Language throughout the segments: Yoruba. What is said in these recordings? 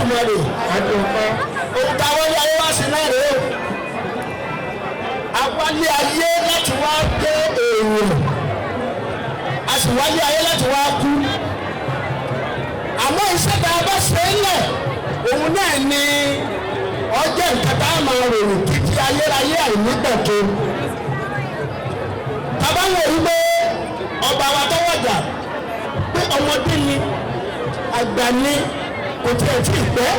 Olódùmarè àdùnkọ́ ohun táwọn ilé ayé wá sí náà rèé o àwálé ayé láti wá dé èèyàn a sì wálé ayé láti wá kú àmọ́ iṣẹ́ tá a bá ṣe é lẹ̀ òun náà ni ọjọ́ nǹkan tá a máa ròyìn títí ayérayé àìnígbàgbọ́ tàbá wò ó gbé ọba wa tọwọ́jà pé ọmọdé ni àgbà ni kò tiẹ̀ tí ì pẹ́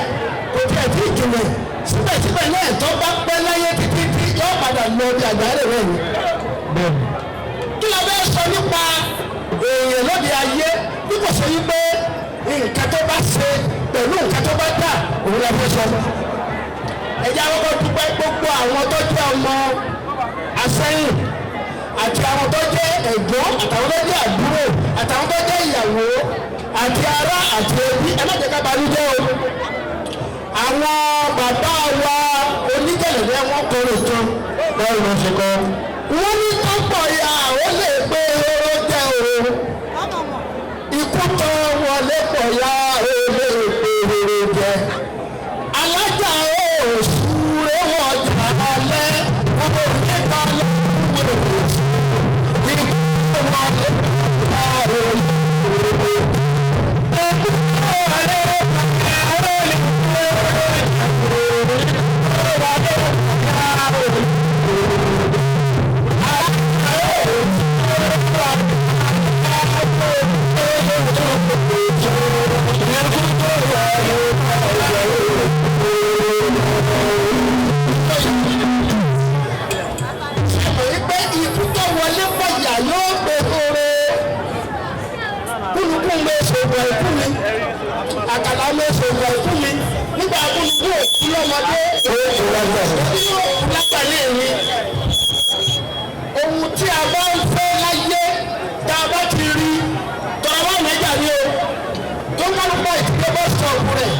kò tiẹ̀ tí ì jìnnà síbẹ̀síbẹ̀ náà tó bá pẹ́ láyé títí tí yóò padà lọ bí àgbáyé rẹ̀ ni. kí la fẹ́ sọ nípa èèyàn lóde ayé bí kò ṣe yí pé nǹkan tó bá ṣe pẹ̀lú nǹkan tó bá dà òun la fẹ́ sọ. ẹ̀jẹ̀ àkọ́kọ́ dúpẹ́ gbogbo àwọn tó jẹ́ ọmọ Àsẹ́yìn àti àwọn tó jẹ́ ẹ̀gbọ́n àtàwọn tó jẹ́ àbúrò àtàwọn tó jẹ́ ìyàwó àti ará àti ẹbí ẹ má jẹ́ ká banújẹ́ o. àwọn bàbá wa onígẹ̀lẹ̀dẹ́ wọn kọrin kan báwo ló ṣe kọ́. wọ́n ní kọ́pọ̀ ya àwọn lè pé oró jẹ́ o. ikú tán wọlé pọ̀ ya ó lè pé oró jẹ́. alájà ó súré wọ̀ jà lálẹ́ wọ́n lè ká lọ́wọ́ wọ́n lè àkàlà mẹ́sàn-án ìgbà ìkú mi nígbà akúlùkù òkú lọ́mọdé lápẹ̀lẹ́ mi. ohun tí a bá ń fẹ́ láyé tá a bá ti rí tọ́ra wà mẹ́jà ni o tó ń kálukọ́ ìdílé bọ́ sọ̀rọ̀ rẹ̀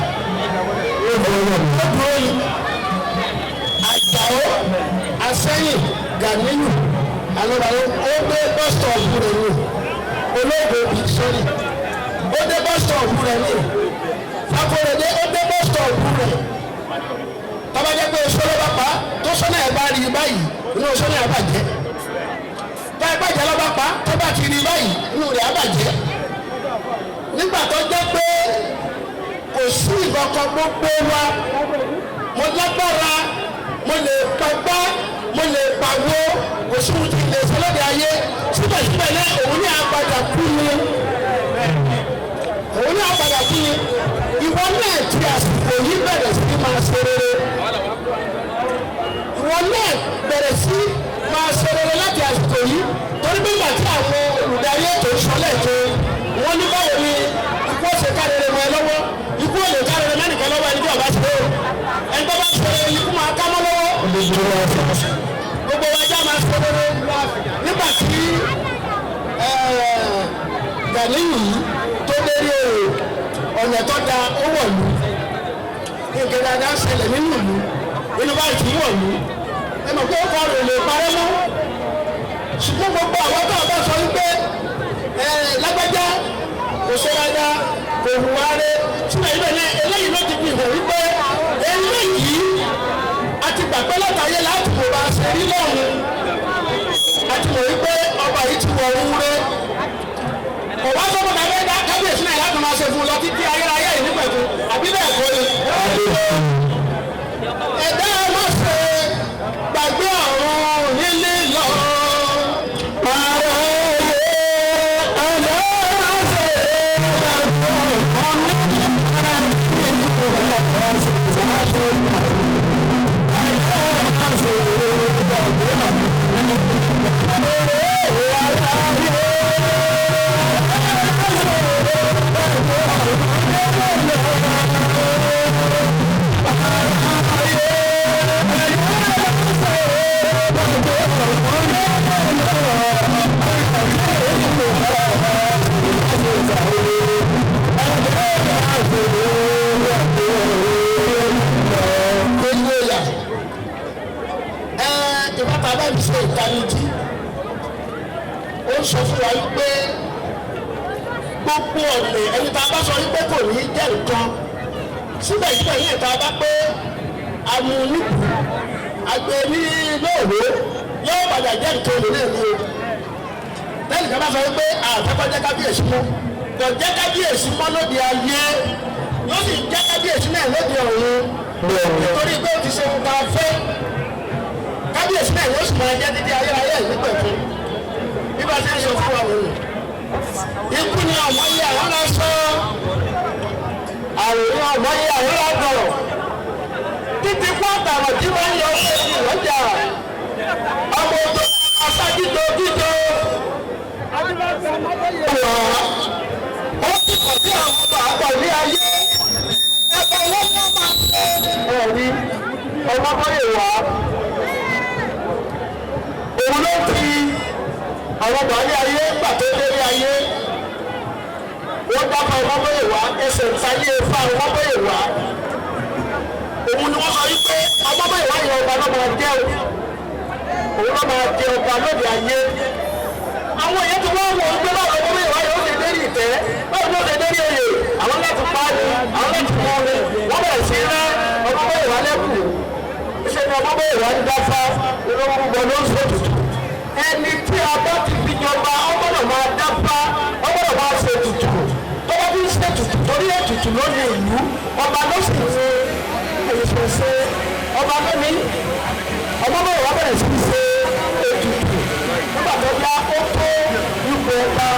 ó dúró yìí. Àjàó Àsẹ́yìn Gàníyù alọ́bàáyé ó gbé bọ́ sọ̀rọ̀ rẹ̀ ni olóògbé sọ́rí ó dé bọ́ sọ̀rọ̀ rẹ̀ ni Fakorede ó dé bọ́ sọ̀rọ̀ rẹ̀ tọ́bajẹ́ pé sọ́lọ́ bá pa tó sọ́nà ẹ̀ bá rí báyìí inú sọ́nà ẹ̀ bàjẹ́ tá ẹ̀ bàjẹ́ lọ́ba pa tó bá ti rí báyìí inú rẹ̀ á bàjẹ́ nígbà tó jẹ́ pé kò sí ìkọ̀kọ̀ gbogbo wa mo lágbára mo lè pagbá mo lè pàwó kò sí ohun tí lè ṣe lóde ayé síbẹ̀síbẹ̀ náà òun ní àgbàdà kú ni òun ní àgbàdà kú ni ìwọ náà ti àsìkò yìí bẹ̀rẹ̀ sí máa ṣe rere ìwọ náà bẹ̀rẹ̀ sí máa ṣe rere láti àsìkò yìí torí bí màtí àwọn olùdarí ètò ìṣọlẹ̀ tó wọ́n ní báwo ni ikú ọ̀sẹ̀ kárẹ̀rẹ̀ mọ́ ẹ lọ́wọ́ ikú ò lè kárẹ̀rẹ̀ mẹ́nìkan lọ́wọ́ ẹni tí ọba ṣe é ẹni tó bá ṣe rere ikú máa ká mọ́ lọ́wọ́ gbogbo wa já máa ṣe rere nígbà tí Gàníyù yìí tó lérí ọ̀nà tó da ó wọ̀lú nǹkan dáadáa ṣẹlẹ̀ nínú ìlú inú bá ìtì wọ̀lú ẹ mọ̀ pé ó kọ́ rè lè parẹ́ mọ́ ṣùgbọ́n gbogbo àwọn tó bá sọ wípé lágbájá kò ṣe dáadáa kò hùwà rẹ̀ ṣùgbọ́n ìbẹ̀ náà eléyìí ló ti fi hàn wípé eléyìí àti gbàgbé látàyè láti kò bá ṣe rí lọ́run àti mọ̀ wípé ọba yìí ti wọ̀ ọ́n rẹ̀ kò wá sọ́kò tàbí ẹ̀dá kábíyèsí náà láti máa ṣe fún un lọ títí ayérayé yìí nípẹ̀kú àbí bẹ́ẹ̀ kọ́ ni. ẹ̀dá má ṣe gbàgbé ọ̀run nílé lọ. ìbátan bá mi ṣe ìtanijí ó ń sọ fún wa wípé gbogbo ọ̀nà ẹni tá a bá sọ wípé kò ní jẹ́ nǹkan síbẹ̀síbẹ̀ yìí ìta bá pé amúnibù àgbẹ̀ ní lóòrò yóò padà jẹ́ nǹkan olè náà ní o lẹ́yìn kan bá sọ pé àtẹ́kọ̀jẹ́ kábíyèsí mọ́ kò jẹ́ kábíyèsí mọ́ lóde ayé yóò sì jẹ́ kábíyèsí náà lóde ọ̀run nítorí pé ó ti ṣe nǹkan fẹ́ kábíyèsí náà yóò sì máa jẹ́ dídí ayérayé ìlúpẹ̀ fún bí bá ṣe ń sọ fún àwọn ènìyàn ikú ni ọmọ yẹ àwọn náà sọ àrùn ni ọmọ yẹ àwọn náà gbọ̀rọ̀ títí kú àtàwọn tí wọ́n yọ ọ́ sí ìlọ́jà ọmọ ogun aṣáájúdo jíjọ ó sì kọ̀ sí àwọn ọmọ àgbà ní ayé ẹgbẹ́ wọn ní ọmọ ẹ̀rí ọmọ bọ́yè wá òun ló fi àwọn ọmọ ní ayé gbà tó dé ní ayé wọ́n dábàá ọmọ bọ́yè wá ẹsẹ̀ ìtayé fa ọmọ bọ́yè wá òun ni wọ́n sọ wípé ọmọ bọ́yè wá yẹ ọba náà máa jẹ́ òun náà máa jẹ ọba lóde ayé àwọn èèyàn ti wá wọ ọgbẹ́ náà ọmọ bọ́yè wá yẹ ó ti dé ní ìtẹ́ báwo ni ó ti dé ní oyè àwọn láti pa á ní àwọn láti mọ ọ wọ́n bẹ̀rẹ̀ sí rẹ́ ọmọ bọ́yè wá lẹ́kùn iṣẹ́ ni ọmọ bọ́yè wá ń dáfá olórí gbọ́ ló ń sọ tutù ẹni tí a bá ti fi jọba ọgbọ́dọ̀ máa dáfá ọgbọ́dọ̀ máa ṣe tutù tó bá fi ń ṣe tutù torí ètùtù lónìí ìlú ọba ló sì ṣe èṣèṣe ọba lónìí ọmọ bọ́yè wá bẹ̀rẹ̀ sí ṣe ètùtù nígbà tó bá ó tó ipò ọba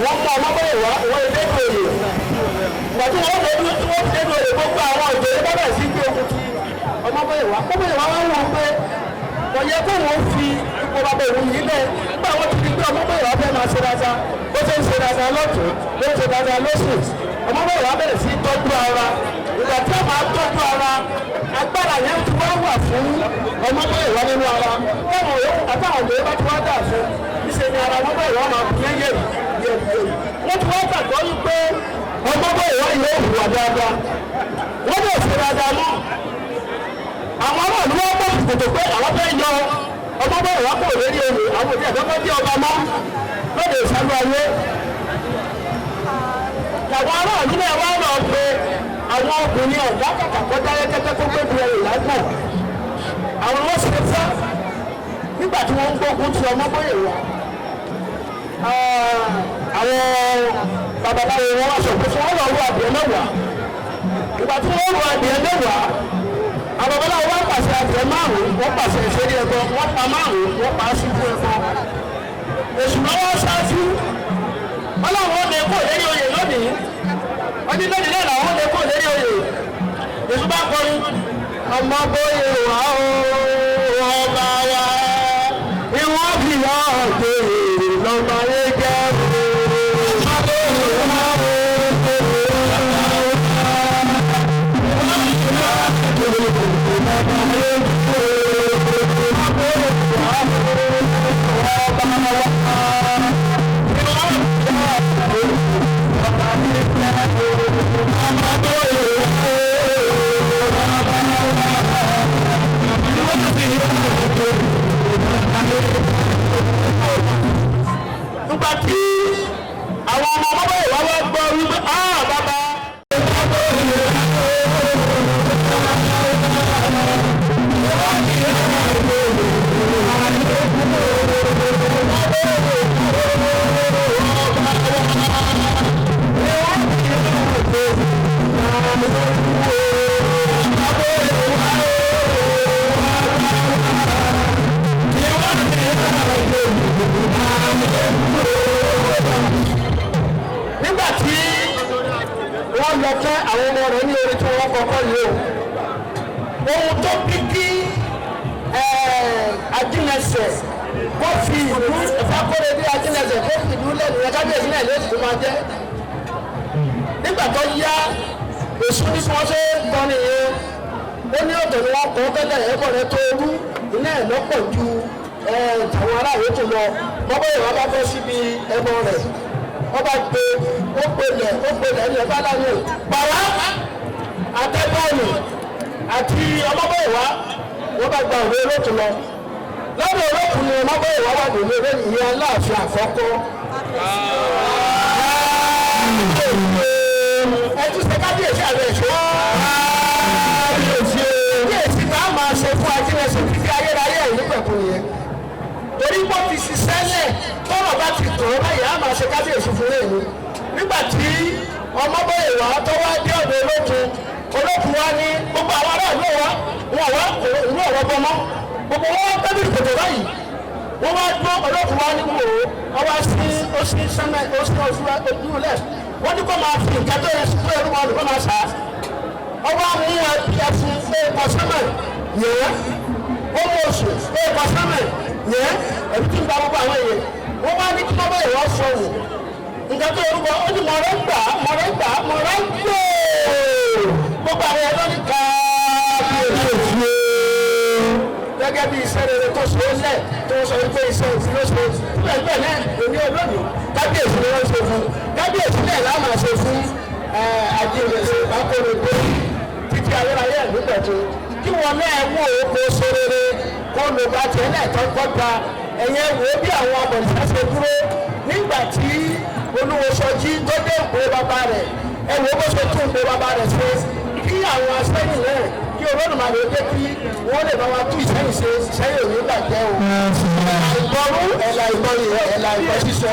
wọ́n mú ọmọ bọ́yè wá wọ́n ilé ìgbòye ìgbà tí wọ́n lè dúró tí wọ́n fi dé ìgbòye gbogbo àwọn ìgbòye bá bẹ̀rẹ̀ sí gbé okùn ti ọmọ bọ́yè wá wọ́n wọ́n pé kò yẹ kó wọ́n fi ipò bàbá òun yìí lẹ̀ nígbà wọ́n ti di pé ọmọ bọ́yè wá fẹ́ máa ṣe dáadáa bó ṣe ń ṣe dáadáa lọ́tún ló ń ṣe dáadáa lóṣù ọmọ bọ́yè wá bẹ̀rẹ̀ sí tọ́jú ara ìgbà tí a máa tọ́jú ara agbára yẹn ti wá wà fún ọmọ bọ́yè wá nínú ara táwọn yòókù àtàwọn òye bá ti wá dà fún ìṣe ni ara ọmọ bọ́yè wá máa fi yẹ́ yẹ̀rì wọ́n ti wá gbàgbọ́ wípé ọmọ bọ́yè wá yóò hùwà dáadáa wọ́n bẹ̀ ṣe dáadáa mọ́ àwọn aráàlú wọn bọ̀ kòtò pé àwọn fẹ́ yọ ọmọ bọ́yè wá kò lórí oyè àwọn òbí ẹ̀fọ́ jẹ́ ọba mọ́ lóde ìsálú ayé àwọn aráàlú náà wá lọ pé àwọn obìnrin ọ̀dà kàkà kọjá yẹ́kẹ́kẹ́ tó gbé bìrẹ̀ ìlágbọ̀n àwọn wọn ṣe fẹ́ nígbà tí wọ́n ń gbógun ti ọmọ bọ́yè wá àwọn babaláwo wọn wá sọ pé wọ́n lọ rú adìẹ mẹ́wàá ìgbà tí wọ́n rú adìẹ mẹ́wàá àwọn babaláwo wọ́n pàṣẹ adìẹ márùn-ún wọ́n pàṣẹ ìṣeré ẹbọ wọ́n pa márùn-ún wọ́n pa síbú ẹbọ èṣù lọ́wọ́ ṣáájú wọ́n láwọn lè kó lérí oyè lónìí wọ́n ní lónìí náà làwọn lè kó lérí oyè èṣù bá kọrin ọmọ bọ́yè wá o ọba wa ìwọ́n fi hàn pé lọ́mọ ayé jẹ́ ọmọ bọ́yè wá o. Nígbà tí àwọn ọmọ ọmọ bẹ́ẹ̀ wá wá gbọ́ wípé bàbá. Nígbà tí wọ́n lọ fẹ́ àwọn ọmọ rẹ̀ ní orí tí wọ́n kọ́kọ́ lò ohun tó bí kí Ajínẹsẹ̀ kó fi ìlú ìfakọ́rẹ́ bí Ajínẹsẹ̀ kó fi ìlú lẹ́nu rẹ̀ kábíyèsí náà lóṣù tó máa jẹ́ nígbà tó yá èṣù ní tí wọ́n ṣe gbọ́ nìyẹn ó ní ọ̀dọ̀ ni wọ́n kọ́ tẹ́lẹ̀ ẹ̀kọ́ rẹ̀ tó rú iná ẹ̀ lọ́pọ̀ ju àwọn aráàlú tó lọ mọ́bọ́ ìwà bá fẹ́ síbi ẹbọ rẹ̀ wọ́n bá gbé ó gbélé ẹni ẹ̀bá láyé pàrọ̀ àtẹ́bọ́ọ̀lù àti ọmọbọ́ ìwà wọ́n bá gba òwe olóòtú lọ lọ́dọ̀ olóòtú ni ọmọbọ́ ìwà wà lórí eré ìyẹn Aláàfin àkọ́kọ́. ẹ tún ṣe kábíyèsí àrẹ ìṣó. ti ṣiṣẹ́ lẹ̀ tọ́rọ̀ bá ti tọ̀ ọ́ báyìí á máa ṣe kábíyèsí fún lẹ́nu nígbà tí ọmọbọ̀yẹ̀ wá tó wá dé ọ̀dọ̀ olókun wá ní gbogbo àwọn aráàlú wa wọn wá ìlú ọ̀rọ̀ gbọmọ gbogbo wọn wá tẹ́bí ìkòtò báyìí wọ́n wá dún olókun wá ní wò ó wá sí oṣù sẹ́mẹ̀ oṣù ojúlẹ̀ wọ́n ní kó máa fi nǹkan tó yẹ sí ẹrú wọn kó máa sà á ọwọ́ àwọn ẹ̀fún ẹ̀kọ́ sẹ́mẹ̀ yẹn ó mú oṣù ẹ̀kọ́ sẹ́mẹ̀ yẹn ẹ̀bí tí ń gba gbogbo àwọn èèyàn wọ́n wá ní kí wọ́n bẹ̀rẹ̀ wọ́n sọ wò nǹkan tó yorùbá ó ní mọ̀rẹ́ gbà gbòò gbogbo àwọn ẹ̀rọ ní káàbíyèsí gẹ́gẹ́ bí iṣẹ́ rere tó ṣe é lẹ̀ tó sọ wípé iṣẹ́ òfin ló ṣe bẹ́ẹ̀ náà èmi olónìí kábíyèsí ni wọ́n ṣe fún kábíyèsí náà láà máa ṣe fún àjẹrẹsẹ akóredé títí ayérayé ẹ̀mígbẹ̀tò kí wọn náà wò ó kó ṣe rere kó ló bá tiẹ̀ náà tó kọ́ta ẹ̀yẹ wò ó bí àwọn abọ̀nìṣẹ́ ṣe dúró nígbà tí Olúwoṣọjí tó dé ìpò bàbá rẹ̀ ẹ wò ó bó ṣe tún ìpò bàbá rẹ̀ ṣe kí àwọn aṣẹ́yìn náà kí Olódùmarè jẹ́ kí wọ́n lè bá wa tú ìṣẹ́yìn ṣe ìṣẹ́yìn òní gbàgbẹ́ o. àìgbọ́rú ẹ̀la ìgbọ́rú ẹ̀la ìgbọ́ sísọ.